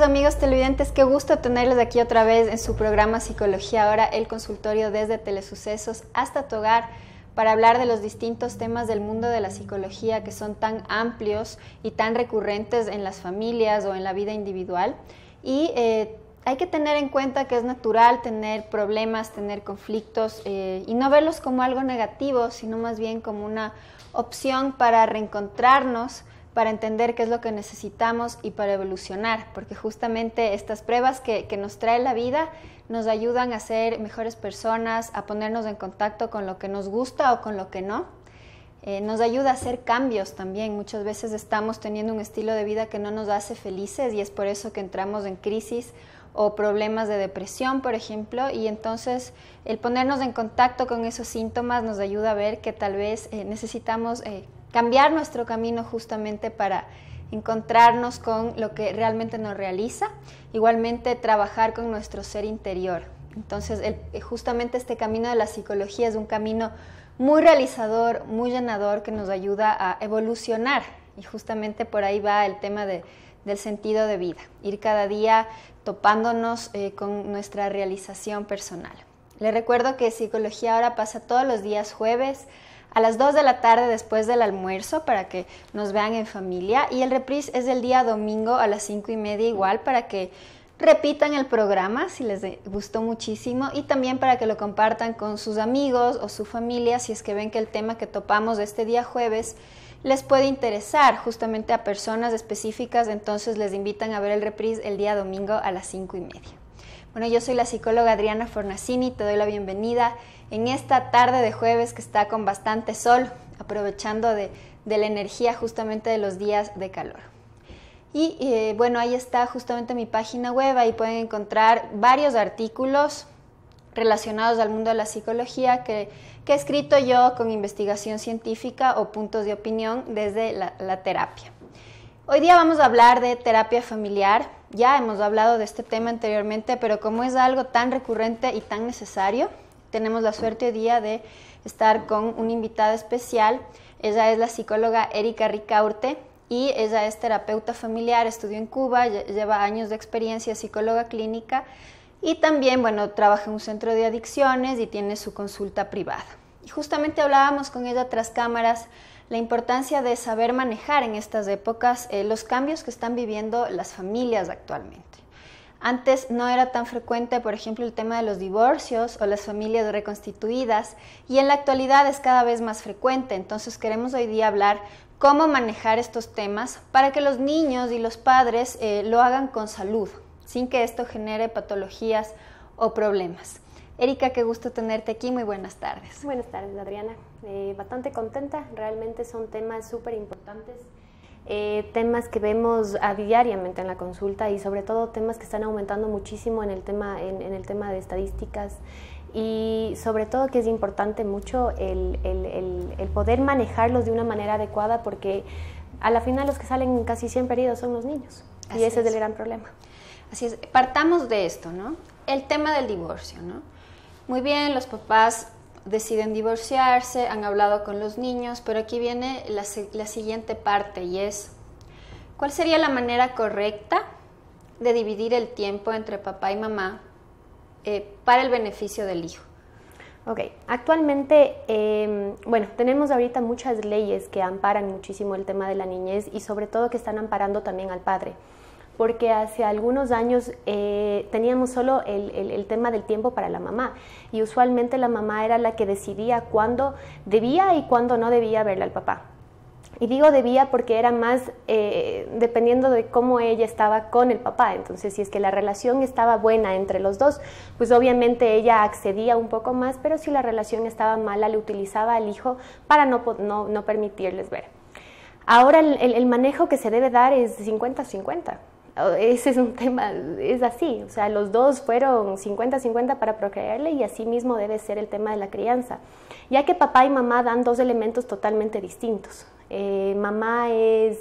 Queridos amigos televidentes, qué gusto tenerles aquí otra vez en su programa Psicología Ahora, el consultorio desde Telesucesos hasta tu hogar, para hablar de los distintos temas del mundo de la psicología que son tan amplios y tan recurrentes en las familias o en la vida individual. Y hay que tener en cuenta que es natural tener problemas, tener conflictos y no verlos como algo negativo, sino más bien como una opción para reencontrarnos, para entender qué es lo que necesitamos y para evolucionar, porque justamente estas pruebas que nos trae la vida nos ayudan a ser mejores personas, a ponernos en contacto con lo que nos gusta o con lo que no. Nos ayuda a hacer cambios también. Muchas veces estamos teniendo un estilo de vida que no nos hace felices y es por eso que entramos en crisis o problemas de depresión, por ejemplo, y entonces el ponernos en contacto con esos síntomas nos ayuda a ver que tal vez necesitamos cambiar nuestro camino justamente para encontrarnos con lo que realmente nos realiza, igualmente trabajar con nuestro ser interior. Entonces justamente este camino de la psicología es un camino muy realizador, muy llenador, que nos ayuda a evolucionar, y justamente por ahí va el tema del sentido de vida, ir cada día topándonos con nuestra realización personal. Les recuerdo que Psicología Ahora pasa todos los días jueves a las 2 de la tarde después del almuerzo para que nos vean en familia, y el reprise es el día domingo a las 5:30 igual, para que repitan el programa si les gustó muchísimo, y también para que lo compartan con sus amigos o su familia si es que ven que el tema que topamos este día jueves les puede interesar justamente a personas específicas. Entonces les invitan a ver el reprise el día domingo a las 5:30. Bueno, yo soy la psicóloga Adriana Fornacini, te doy la bienvenida en esta tarde de jueves que está con bastante sol, aprovechando de la energía justamente de los días de calor. Y bueno, ahí está justamente mi página web, ahí pueden encontrar varios artículos relacionados al mundo de la psicología que he escrito yo con investigación científica o puntos de opinión desde la terapia. Hoy día vamos a hablar de terapia familiar. Ya hemos hablado de este tema anteriormente, pero como es algo tan recurrente y tan necesario, tenemos la suerte hoy día de estar con una invitada especial. Ella es la psicóloga Erika Ricaurte y ella es terapeuta familiar, estudió en Cuba, lleva años de experiencia, psicóloga clínica, y también, bueno, trabaja en un centro de adicciones y tiene su consulta privada. Y justamente hablábamos con ella tras cámaras la importancia de saber manejar en estas épocas los cambios que están viviendo las familias actualmente. Antes no era tan frecuente, por ejemplo, el tema de los divorcios o las familias reconstituidas, y en la actualidad es cada vez más frecuente. Entonces queremos hoy día hablar cómo manejar estos temas para que los niños y los padres lo hagan con salud, sin que esto genere patologías o problemas. Erika, qué gusto tenerte aquí, muy buenas tardes. Buenas tardes, Adriana. Bastante contenta, realmente son temas súper importantes, temas que vemos diariamente en la consulta, y sobre todo temas que están aumentando muchísimo en el tema de estadísticas, y sobre todo que es importante mucho el poder manejarlos de una manera adecuada, porque a la final los que salen casi siempre heridos son los niños, y ese es el gran problema. Así es, partamos de esto, ¿no? El tema del divorcio, ¿no? Muy bien, los papás deciden divorciarse, han hablado con los niños, pero aquí viene la siguiente parte, y es, ¿cuál sería la manera correcta de dividir el tiempo entre papá y mamá para el beneficio del hijo? Ok, actualmente, bueno, tenemos ahorita muchas leyes que amparan muchísimo el tema de la niñez, y sobre todo que están amparando también al padre, porque hace algunos años teníamos solo el tema del tiempo para la mamá, y usualmente la mamá era la que decidía cuándo debía y cuándo no debía verle al papá. Y digo debía porque era más dependiendo de cómo ella estaba con el papá. Entonces, si es que la relación estaba buena entre los dos, pues obviamente ella accedía un poco más, pero si la relación estaba mala, le utilizaba al hijo para no permitirles ver. Ahora el manejo que se debe dar es 50-50. Ese es un tema, es así, o sea, los dos fueron 50-50 para procrearle, y así mismo debe ser el tema de la crianza, ya que papá y mamá dan dos elementos totalmente distintos. Mamá es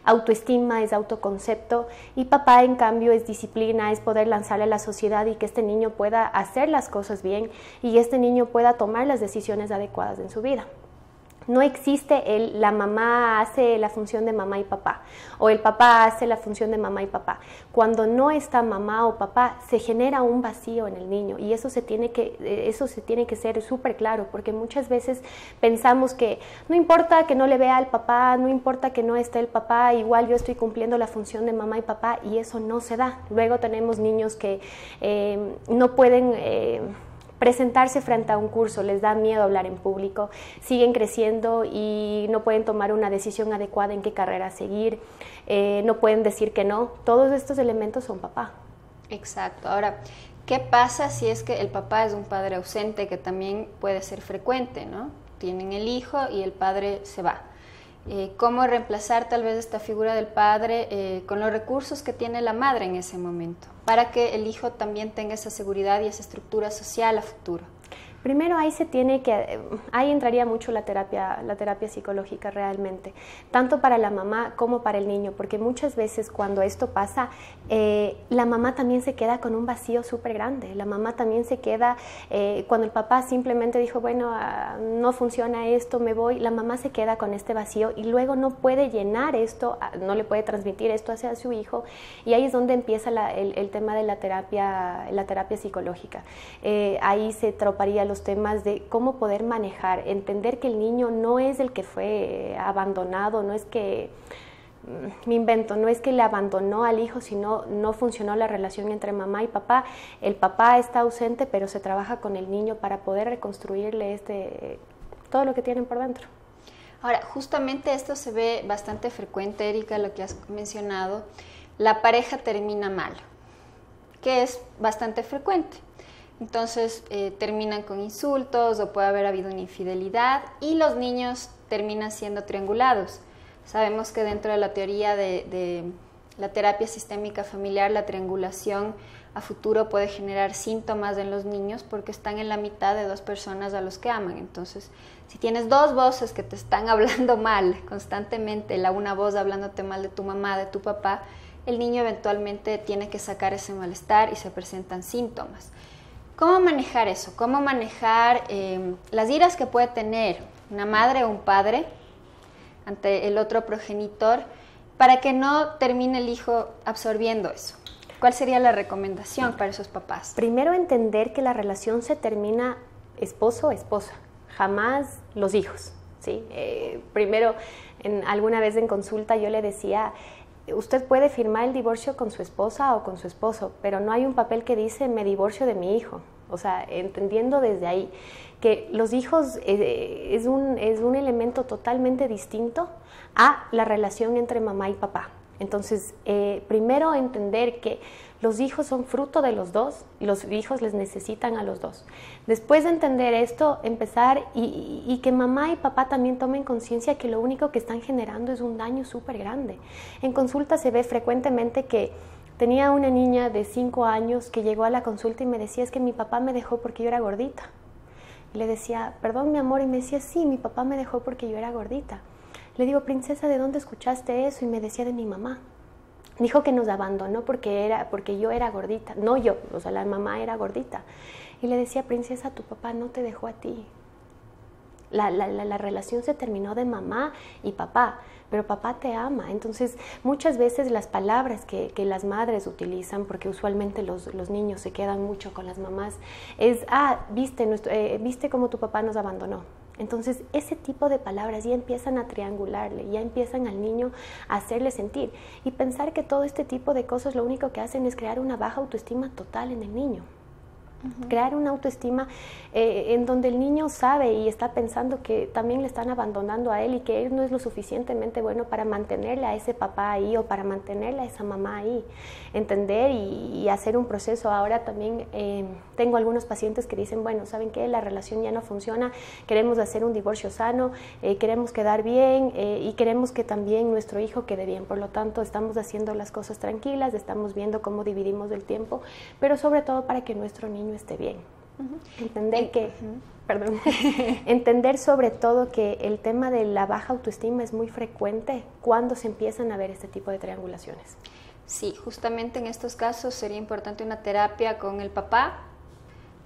autoestima, es autoconcepto, y papá en cambio es disciplina, es poder lanzarle a la sociedad y que este niño pueda hacer las cosas bien y este niño pueda tomar las decisiones adecuadas en su vida. No existe la mamá hace la función de mamá y papá, o el papá hace la función de mamá y papá. Cuando no está mamá o papá, se genera un vacío en el niño, y eso se tiene que ser súper claro, porque muchas veces pensamos que no importa que no le vea al papá, no importa que no esté el papá, igual yo estoy cumpliendo la función de mamá y papá, y eso no se da. Luego tenemos niños que no pueden presentarse frente a un curso, les da miedo hablar en público, siguen creciendo y no pueden tomar una decisión adecuada en qué carrera seguir, no pueden decir que no. Todos estos elementos son papá. Exacto. Ahora, ¿qué pasa si es que el papá es un padre ausente, que también puede ser frecuente, ¿no? Tienen el hijo y el padre se va. ¿Cómo reemplazar tal vez esta figura del padre con los recursos que tiene la madre en ese momento, para que el hijo también tenga esa seguridad y esa estructura social a futuro? Primero ahí entraría mucho la terapia psicológica realmente, tanto para la mamá como para el niño, porque muchas veces cuando esto pasa, la mamá también se queda con un vacío súper grande. La mamá también se queda, cuando el papá simplemente dijo, bueno, no funciona esto, me voy, la mamá se queda con este vacío y luego no puede llenar esto, no le puede transmitir esto hacia su hijo, y ahí es donde empieza el tema de la terapia psicológica. Ahí se troparía los temas de cómo poder manejar, entender que el niño no es el que fue abandonado, no es que, me invento, no es que le abandonó al hijo, sino no funcionó la relación entre mamá y papá. El papá está ausente, pero se trabaja con el niño para poder reconstruirle todo lo que tienen por dentro. Ahora, justamente esto se ve bastante frecuente, Erika, lo que has mencionado, la pareja termina mal, que es bastante frecuente. Entonces terminan con insultos o puede haber habido una infidelidad y los niños terminan siendo triangulados. Sabemos que dentro de la teoría de la terapia sistémica familiar, la triangulación a futuro puede generar síntomas en los niños porque están en la mitad de dos personas a los que aman. Entonces, si tienes dos voces que te están hablando mal constantemente, una voz hablándote mal de tu mamá, de tu papá, el niño eventualmente tiene que sacar ese malestar y se presentan síntomas. ¿Cómo manejar eso? ¿Cómo manejar las iras que puede tener una madre o un padre ante el otro progenitor para que no termine el hijo absorbiendo eso? ¿Cuál sería la recomendación para esos papás? Primero, entender que la relación se termina esposo-esposa, jamás los hijos, ¿sí? Primero, alguna vez en consulta yo le decía, usted puede firmar el divorcio con su esposa o con su esposo, pero no hay un papel que dice me divorcio de mi hijo. O sea, entendiendo desde ahí que los hijos es un elemento totalmente distinto a la relación entre mamá y papá. Entonces, primero entender que los hijos son fruto de los dos, y los hijos les necesitan a los dos. Después de entender esto, empezar y que mamá y papá también tomen conciencia que lo único que están generando es un daño súper grande. En consulta se ve frecuentemente que tenía una niña de 5 años que llegó a la consulta y me decía, es que mi papá me dejó porque yo era gordita. Y le decía, perdón mi amor, y me decía, sí, mi papá me dejó porque yo era gordita. Le digo, princesa, ¿de dónde escuchaste eso? Y me decía, de mi mamá. Dijo que nos abandonó porque yo era gordita. No yo, o sea, la mamá era gordita. Y le decía, princesa, tu papá no te dejó a ti. La relación se terminó de mamá y papá, pero papá te ama. Entonces, muchas veces las palabras que las madres utilizan, porque usualmente los niños se quedan mucho con las mamás, es, viste cómo tu papá nos abandonó. Entonces, ese tipo de palabras ya empiezan a triangularle, ya empiezan al niño a hacerle sentir y pensar que todo este tipo de cosas lo único que hacen es crear una baja autoestima total en el niño. Crear una autoestima en donde el niño sabe y está pensando que también le están abandonando a él y que él no es lo suficientemente bueno para mantenerle a ese papá ahí o para mantenerle a esa mamá ahí. Entender y hacer un proceso. Ahora también tengo algunos pacientes que dicen, bueno, ¿saben qué? La relación ya no funciona, queremos hacer un divorcio sano, queremos quedar bien y queremos que también nuestro hijo quede bien. Por lo tanto, estamos haciendo las cosas tranquilas, estamos viendo cómo dividimos el tiempo, pero sobre todo para que nuestro niño esté bien. Entender entender sobre todo que el tema de la baja autoestima es muy frecuente cuando se empiezan a ver este tipo de triangulaciones. Sí, justamente en estos casos sería importante una terapia con el papá,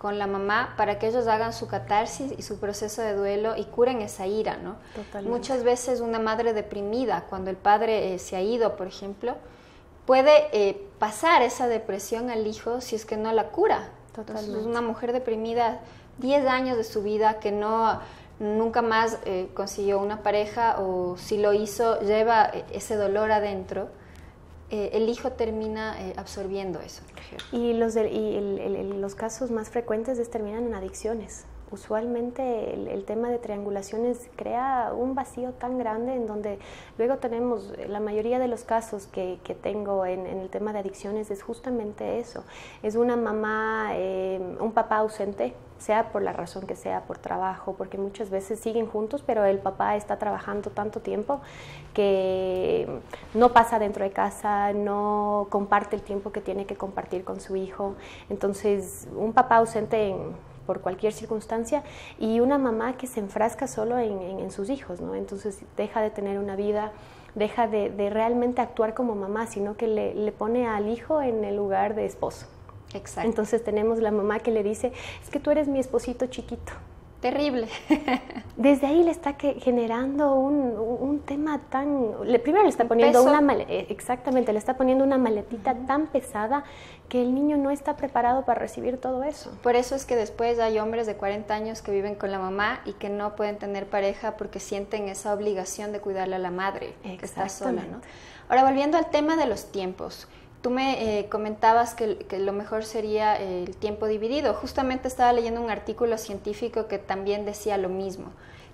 con la mamá para que ellos hagan su catarsis y su proceso de duelo y curen esa ira, ¿no? Totalmente. Muchas veces una madre deprimida, cuando el padre se ha ido, por ejemplo, puede pasar esa depresión al hijo si es que no la cura. Totalmente. Entonces, una mujer deprimida, 10 años de su vida que nunca más consiguió una pareja, o si lo hizo, lleva ese dolor adentro, el hijo termina absorbiendo eso. Y los casos más frecuentes terminan en adicciones. Usualmente el tema de triangulaciones crea un vacío tan grande en donde luego tenemos, la mayoría de los casos que tengo en el tema de adicciones es justamente eso. Es una mamá, un papá ausente, sea por la razón que sea, por trabajo, porque muchas veces siguen juntos, pero el papá está trabajando tanto tiempo que no pasa dentro de casa, no comparte el tiempo que tiene que compartir con su hijo. Entonces, un papá ausente por cualquier circunstancia, y una mamá que se enfrasca solo en sus hijos, ¿no? Entonces deja de tener una vida, deja de realmente actuar como mamá, sino que le pone al hijo en el lugar de esposo. Exacto. Entonces tenemos la mamá que le dice, es que tú eres mi esposito chiquito. Terrible. Desde ahí le está generando un tema tan... Primero le está poniendo exactamente, le está poniendo una maletita tan pesada que el niño no está preparado para recibir todo eso. Por eso es que después hay hombres de 40 años que viven con la mamá y que no pueden tener pareja porque sienten esa obligación de cuidarle a la madre, que está sola, ¿no? Ahora, volviendo al tema de los tiempos. Tú me comentabas que lo mejor sería el tiempo dividido. Justamente estaba leyendo un artículo científico que también decía lo mismo,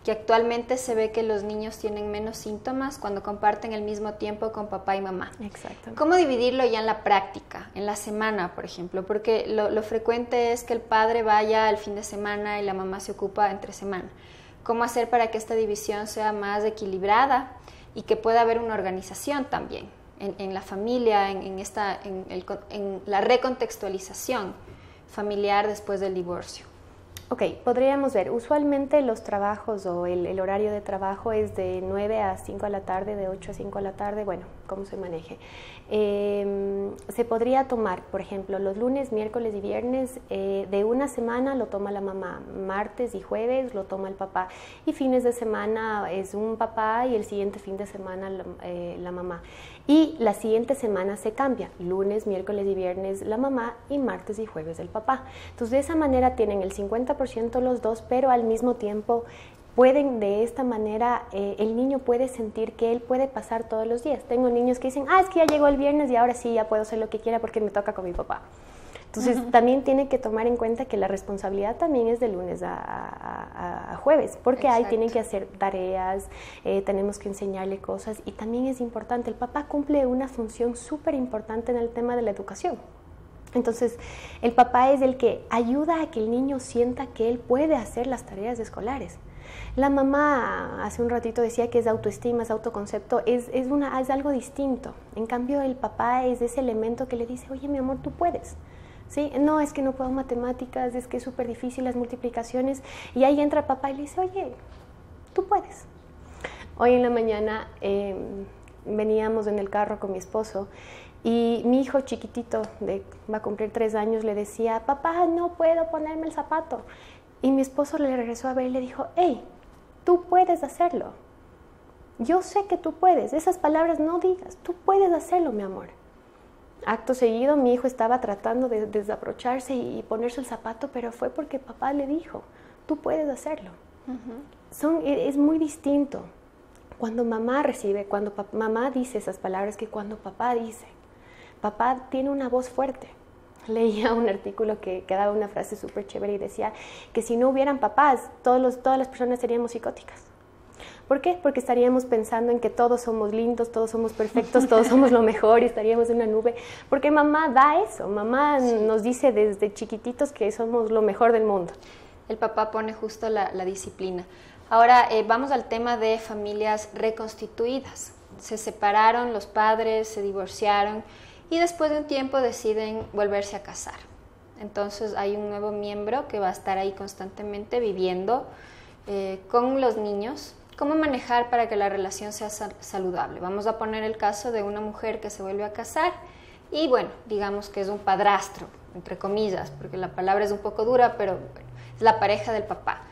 que actualmente se ve que los niños tienen menos síntomas cuando comparten el mismo tiempo con papá y mamá. Exacto. ¿Cómo dividirlo ya en la práctica, en la semana, por ejemplo? Porque lo frecuente es que el padre vaya al fin de semana y la mamá se ocupa entre semana. ¿Cómo hacer para que esta división sea más equilibrada y que pueda haber una organización también en la familia, en la recontextualización familiar después del divorcio? Ok, podríamos ver, usualmente los trabajos o el horario de trabajo es de 9 a 5 de la tarde, de 8 a 5 de la tarde, bueno, cómo se maneje. Se podría tomar, por ejemplo, los lunes, miércoles y viernes de una semana lo toma la mamá, martes y jueves lo toma el papá, y fines de semana es un papá y el siguiente fin de semana la mamá. Y la siguiente semana se cambia, lunes, miércoles y viernes la mamá y martes y jueves el papá. Entonces de esa manera tienen el 50% los dos, pero al mismo tiempo pueden de esta manera, el niño puede sentir que él puede pasar todos los días. Tengo niños que dicen, es que ya llegó el viernes y ahora sí ya puedo hacer lo que quiera porque me toca con mi papá. Entonces también tiene que tomar en cuenta que la responsabilidad también es de lunes a jueves, porque Exacto. ahí tienen que hacer tareas, tenemos que enseñarle cosas, y también es importante, el papá cumple una función súper importante en el tema de la educación. Entonces el papá es el que ayuda a que el niño sienta que él puede hacer las tareas escolares. La mamá hace un ratito decía que es autoestima, es autoconcepto, es algo distinto. En cambio el papá es ese elemento que le dice, oye mi amor, tú puedes. ¿Sí? No, es que no puedo matemáticas, es que es súper difícil las multiplicaciones, y ahí entra papá y le dice, oye, tú puedes. Hoy en la mañana veníamos en el carro con mi esposo y mi hijo chiquitito, va a cumplir 3 años, le decía, papá, no puedo ponerme el zapato. Y mi esposo le regresó a ver y le dijo, hey, tú puedes hacerlo. Yo sé que tú puedes, esas palabras no digas, tú puedes hacerlo, mi amor. Acto seguido, mi hijo estaba tratando de desabrocharse y ponerse el zapato, pero fue porque papá le dijo, tú puedes hacerlo. Es muy distinto cuando mamá recibe, cuando mamá dice esas palabras que cuando papá dice. Papá tiene una voz fuerte. Leía un artículo que daba una frase súper chévere y decía que si no hubieran papás, todas las personas seríamos psicóticas. ¿Por qué? Porque estaríamos pensando en que todos somos lindos, todos somos perfectos, todos somos lo mejor y estaríamos en una nube. Porque mamá da eso, mamá nos dice desde chiquititos que somos lo mejor del mundo. El papá pone justo la disciplina. Ahora vamos al tema de familias reconstituidas. Se separaron los padres, se divorciaron y después de un tiempo deciden volverse a casar. Entonces hay un nuevo miembro que va a estar ahí constantemente viviendo con los niños. ¿Cómo manejar para que la relación sea saludable? Vamos a poner el caso de una mujer que se vuelve a casar y bueno, digamos que es un padrastro entre comillas, porque la palabra es un poco dura, pero bueno, es la pareja del papá.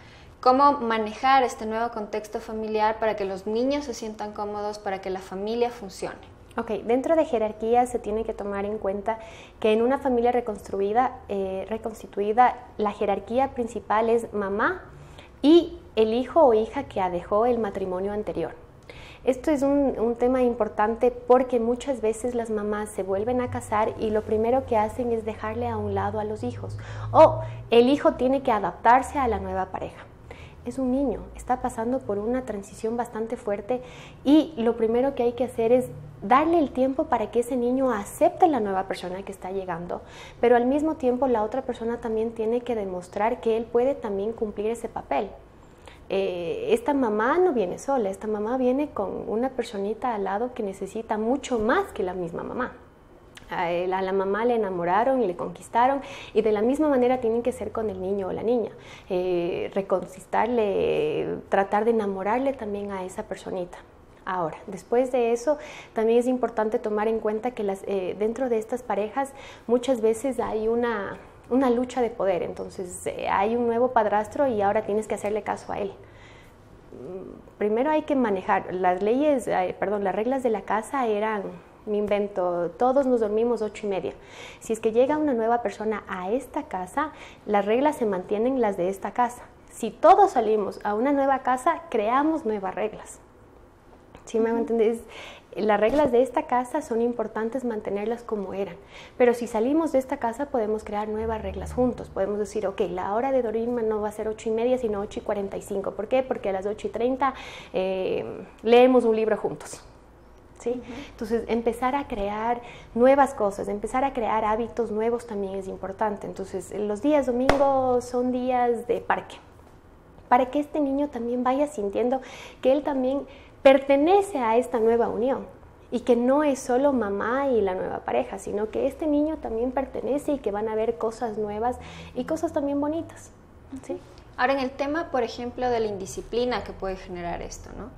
¿Cómo manejar este nuevo contexto familiar para que los niños se sientan cómodos, para que la familia funcione? Ok, dentro de jerarquías se tiene que tomar en cuenta que en una familia reconstituida, la jerarquía principal es mamá y el hijo o hija que dejó el matrimonio anterior. Esto es un tema importante porque muchas veces las mamás se vuelven a casar y lo primero que hacen es dejarle a un lado a los hijos. O el hijo tiene que adaptarse a la nueva pareja. Es un niño, está pasando por una transición bastante fuerte y lo primero que hay que hacer es darle el tiempo para que ese niño acepte la nueva persona que está llegando, pero al mismo tiempo la otra persona también tiene que demostrar que él puede también cumplir ese papel. Esta mamá no viene sola, esta mamá viene con una personita al lado que necesita mucho más que la misma mamá. A la mamá le enamoraron y le conquistaron y de la misma manera tienen que ser con el niño o la niña, reconquistarle, tratar de enamorarle también a esa personita. Ahora, después de eso, también es importante tomar en cuenta que dentro de estas parejas muchas veces hay una lucha de poder, entonces hay un nuevo padrastro y ahora tienes que hacerle caso a él. Primero hay que manejar las reglas de la casa eran, me invento, todos nos dormimos 8:30. Si es que llega una nueva persona a esta casa, las reglas se mantienen las de esta casa. Si todos salimos a una nueva casa, creamos nuevas reglas. ¿Sí me entiendes? Las reglas de esta casa son importantes mantenerlas como eran, pero si salimos de esta casa podemos crear nuevas reglas juntos. Podemos decir, ok, la hora de dormir no va a ser 8:30, sino 8:45. ¿Por qué? Porque a las 8:30 leemos un libro juntos. ¿Sí? Entonces, empezar a crear nuevas cosas, empezar a crear hábitos nuevos también es importante. Entonces, los días domingos son días de parque, para que este niño también vaya sintiendo que él también pertenece a esta nueva unión y que no es solo mamá y la nueva pareja, sino que este niño también pertenece y que van a ver cosas nuevas y cosas también bonitas. ¿Sí? Ahora, en el tema, por ejemplo, de la indisciplina que puede generar esto, ¿no?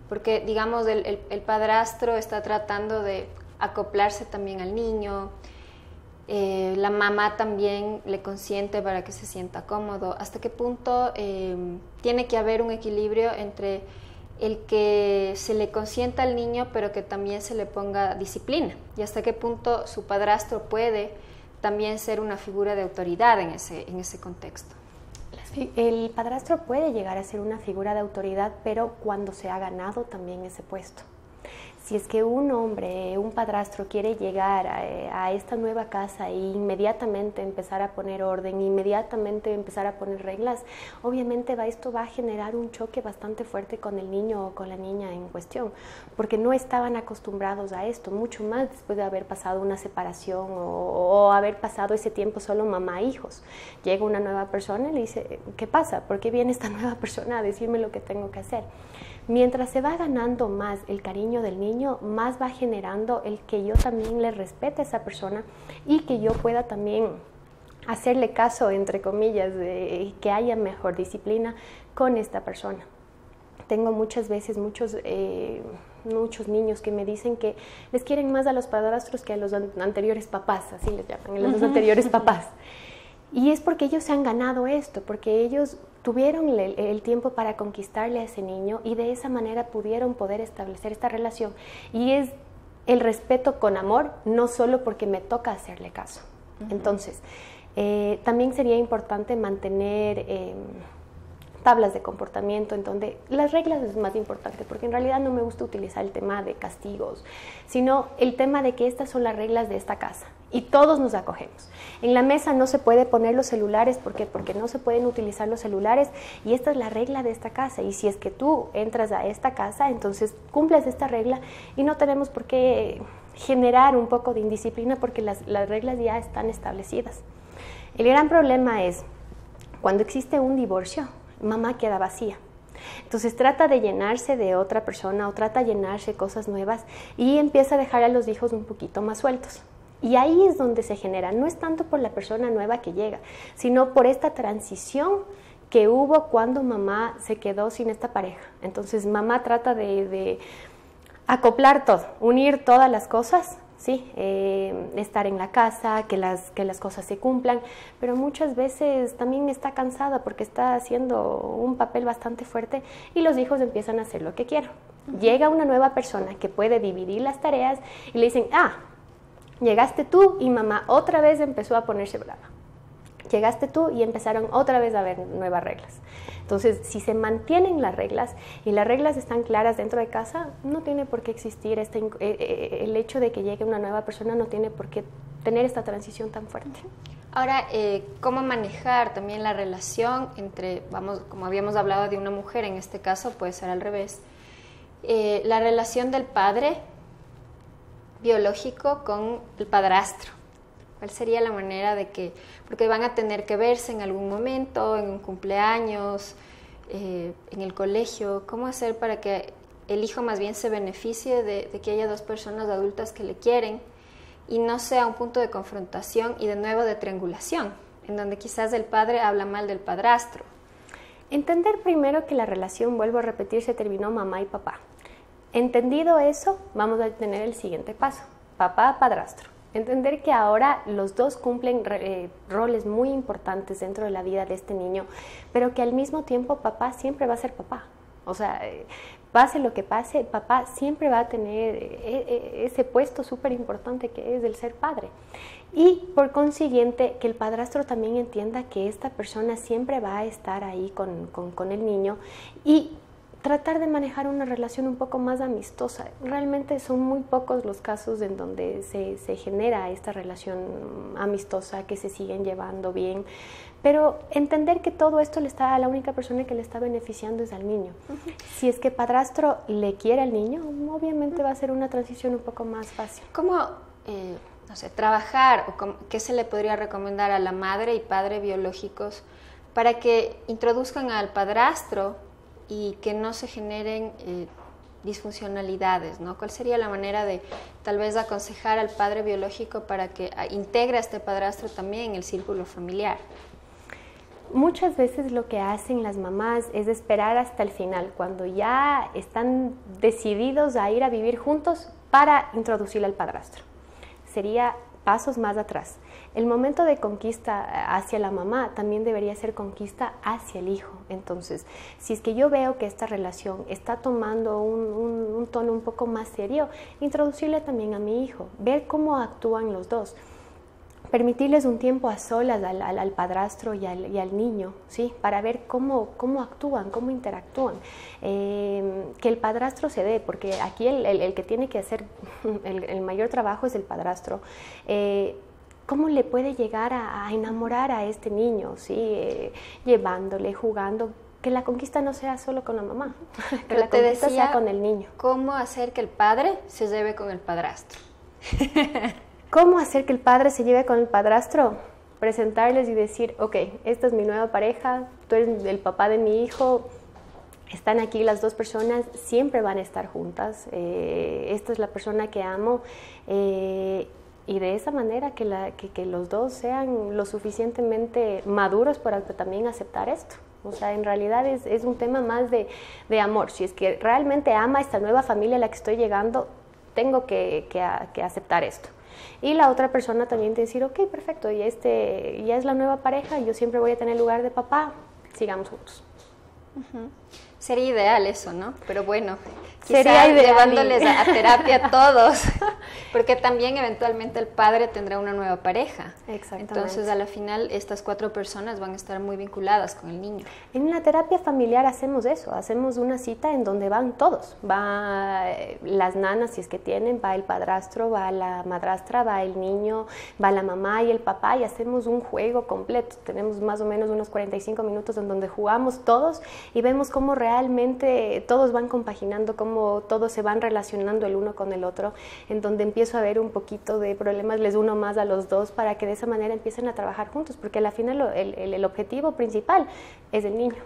Porque, digamos, el padrastro está tratando de acoplarse también al niño, la mamá también le consiente para que se sienta cómodo. ¿Hasta qué punto tiene que haber un equilibrio entre el que se le consienta al niño, pero que también se le ponga disciplina? ¿Y hasta qué punto su padrastro puede también ser una figura de autoridad en ese contexto? El padrastro puede llegar a ser una figura de autoridad, pero cuando se ha ganado también ese puesto. Si es que un hombre, un padrastro quiere llegar a esta nueva casa e inmediatamente empezar a poner orden, inmediatamente empezar a poner reglas, obviamente esto va a generar un choque bastante fuerte con el niño o con la niña en cuestión, porque no estaban acostumbrados a esto, mucho más después de haber pasado una separación o haber pasado ese tiempo solo mamá e hijos. Llega una nueva persona y le dice, ¿qué pasa? ¿Por qué viene esta nueva persona a decirme lo que tengo que hacer? Mientras se va ganando más el cariño del niño, más va generando el que yo también le respete a esa persona y que yo pueda también hacerle caso, entre comillas, que haya mejor disciplina con esta persona. Tengo muchas veces muchos niños que me dicen que les quieren más a los padrastros que a los anteriores papás, así les llaman, a los anteriores papás. Y es porque ellos se han ganado esto, porque ellos tuvieron el tiempo para conquistarle a ese niño y de esa manera poder establecer esta relación. Y es el respeto con amor, no solo porque me toca hacerle caso. Entonces, también sería importante mantener tablas de comportamiento en donde las reglas es más importante, porque en realidad no me gusta utilizar el tema de castigos, sino el tema de que estas son las reglas de esta casa y todos nos acogemos. En la mesa no se puede poner los celulares, ¿por qué? Porque no se pueden utilizar los celulares y esta es la regla de esta casa, y si es que tú entras a esta casa, entonces cumples esta regla y no tenemos por qué generar un poco de indisciplina porque las reglas ya están establecidas. El gran problema es cuando existe un divorcio, mamá queda vacía. Entonces trata de llenarse de otra persona o trata de llenarse de cosas nuevas y empieza a dejar a los hijos un poquito más sueltos. Y ahí es donde se genera, no es tanto por la persona nueva que llega, sino por esta transición que hubo cuando mamá se quedó sin esta pareja. Entonces mamá trata de acoplar todo, unir todas las cosas ¿sí? Estar en la casa, que las cosas se cumplan, pero muchas veces también está cansada porque está haciendo un papel bastante fuerte y los hijos empiezan a hacer lo que quieren. Llega una nueva persona que puede dividir las tareas y le dicen, llegaste tú y mamá otra vez empezó a ponerse brava. Llegaste tú y empezaron otra vez a haber nuevas reglas. Entonces, si se mantienen las reglas y las reglas están claras dentro de casa, no tiene por qué existir el hecho de que llegue una nueva persona, no tiene por qué tener esta transición tan fuerte. Ahora, ¿cómo manejar también la relación entre, como habíamos hablado de una mujer, en este caso puede ser al revés, la relación del padre biológico con el padrastro? ¿Cuál sería la manera de que, porque van a tener que verse en algún momento, en un cumpleaños, en el colegio? ¿Cómo hacer para que el hijo más bien se beneficie de que haya dos personas adultas que le quieren y no sea un punto de confrontación y de nuevo de triangulación, en donde quizás el padre habla mal del padrastro? Entender primero que la relación, vuelvo a repetir, se terminó mamá y papá. Entendido eso, vamos a tener el siguiente paso, papá-padrastro. Entender que ahora los dos cumplen roles muy importantes dentro de la vida de este niño, pero que al mismo tiempo papá siempre va a ser papá. O sea, pase lo que pase, papá siempre va a tener ese puesto súper importante que es el ser padre. Y por consiguiente, que el padrastro también entienda que esta persona siempre va a estar ahí con el niño y tratar de manejar una relación un poco más amistosa. Realmente son muy pocos los casos en donde se genera esta relación amistosa, que se siguen llevando bien, pero entender que todo esto a la única persona que le está beneficiando es al niño. Si es que padrastro le quiere al niño, obviamente va a ser una transición un poco más fácil. ¿Cómo, no sé, trabajar o qué se le podría recomendar a la madre y padre biológicos para que introduzcan al padrastro y que no se generen disfuncionalidades, ¿no? ¿Cuál sería la manera de tal vez aconsejar al padre biológico para que integre a este padrastro también en el círculo familiar? Muchas veces lo que hacen las mamás es esperar hasta el final, cuando ya están decididos a ir a vivir juntos para introducirle al padrastro. Sería pasos más atrás. El momento de conquista hacia la mamá también debería ser conquista hacia el hijo. Entonces, si es que yo veo que esta relación está tomando un tono un poco más serio, introducirle también a mi hijo, ver cómo actúan los dos. Permitirles un tiempo a solas al padrastro y al niño, ¿sí? Para ver cómo actúan, cómo interactúan. Que el padrastro se dé, porque aquí el que tiene que hacer el mayor trabajo es el padrastro. ¿Cómo le puede llegar a enamorar a este niño? ¿Sí? Llevándole, jugando. Que la conquista no sea solo con la mamá, que la conquista sea con el niño. ¿Cómo hacer que el padre se lleve con el padrastro? ¿Cómo hacer que el padre se lleve con el padrastro? Presentarles y decir, ok, esta es mi nueva pareja, tú eres el papá de mi hijo, están aquí las dos personas, siempre van a estar juntas, esta es la persona que amo, y de esa manera que los dos sean lo suficientemente maduros para también aceptar esto. O sea, en realidad es un tema más de amor. Si es que realmente ama a esta nueva familia a la que estoy llegando, tengo que aceptar esto. Y la otra persona también te decir, ok, perfecto, y ya es la nueva pareja, yo siempre voy a tener lugar de papá, sigamos juntos. Sería ideal eso, ¿no? Pero bueno, quizás llevándoles a terapia a todos, porque también eventualmente el padre tendrá una nueva pareja. Exactamente. Entonces, a la final, estas 4 personas van a estar muy vinculadas con el niño. En la terapia familiar hacemos eso, hacemos una cita en donde van todos. Va las nanas, si es que tienen, va el padrastro, va la madrastra, va el niño, va la mamá y el papá, y hacemos un juego completo. Tenemos más o menos unos 45 minutos en donde jugamos todos y vemos cómo realmente todos van compaginando, cómo todos se van relacionando el uno con el otro, en donde empiezo a ver un poquito de problemas, les uno más a los dos para que de esa manera empiecen a trabajar juntos, porque al final el objetivo principal es el niño.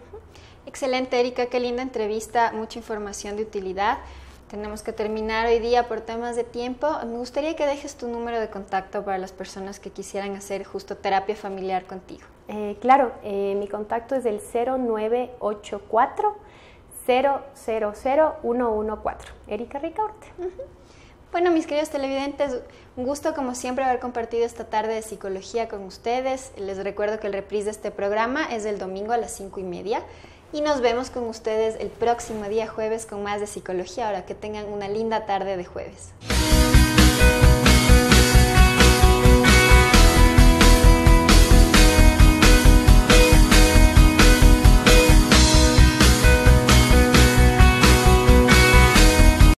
Excelente, Erika, qué linda entrevista, mucha información de utilidad. Tenemos que terminar hoy día por temas de tiempo. Me gustaría que dejes tu número de contacto para las personas que quisieran hacer justo terapia familiar contigo. Claro, mi contacto es el 0984 000 114. Erika Ricaurte. Bueno, mis queridos televidentes, un gusto como siempre haber compartido esta tarde de psicología con ustedes. Les recuerdo que el reprise de este programa es el domingo a las 5:30 y nos vemos con ustedes el próximo día jueves con más de psicología. Ahora que tengan una linda tarde de jueves.